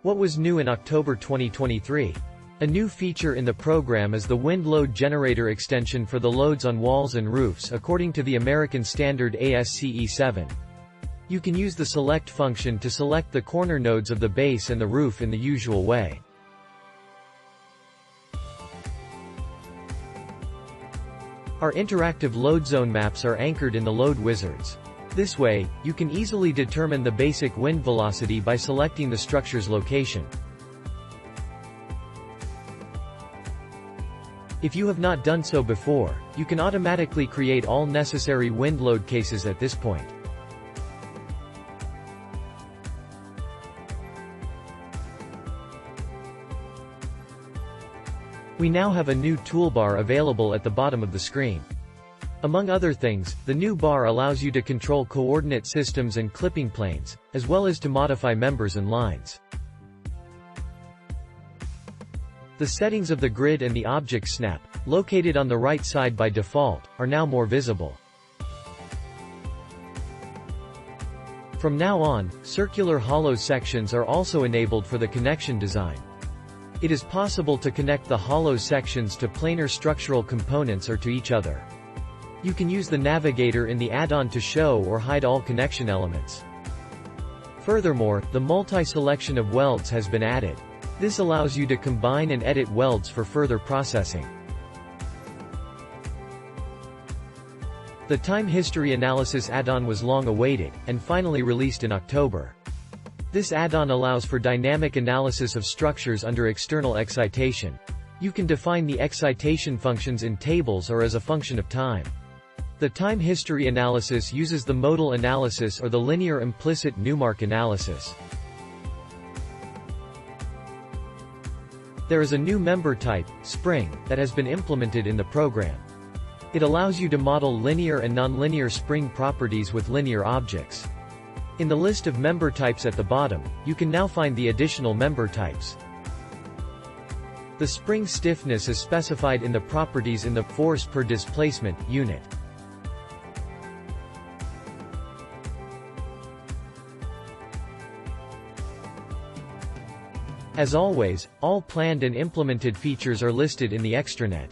What was new in October 2023? A new feature in the program is the wind load generator extension for the loads on walls and roofs according to the American standard ASCE 7. You can use the select function to select the corner nodes of the base and the roof in the usual way. Our interactive load zone maps are anchored in the load wizards. This way, you can easily determine the basic wind velocity by selecting the structure's location. If you have not done so before, you can automatically create all necessary wind load cases at this point. We now have a new toolbar available at the bottom of the screen. Among other things, the new bar allows you to control coordinate systems and clipping planes, as well as to modify members and lines. The settings of the grid and the object snap, located on the right side by default, are now more visible. From now on, circular hollow sections are also enabled for the connection design. It is possible to connect the hollow sections to planar structural components or to each other. You can use the navigator in the add-on to show or hide all connection elements. Furthermore, the multi-selection of welds has been added. This allows you to combine and edit welds for further processing. The time history analysis add-on was long awaited, and finally released in October. This add-on allows for dynamic analysis of structures under external excitation. You can define the excitation functions in tables or as a function of time. The time history analysis uses the modal analysis or the linear implicit Newmark analysis. There is a new member type, spring, that has been implemented in the program. It allows you to model linear and nonlinear spring properties with linear objects. In the list of member types at the bottom, you can now find the additional member types. The spring stiffness is specified in the properties in the force per displacement unit. As always, all planned and implemented features are listed in the extranet.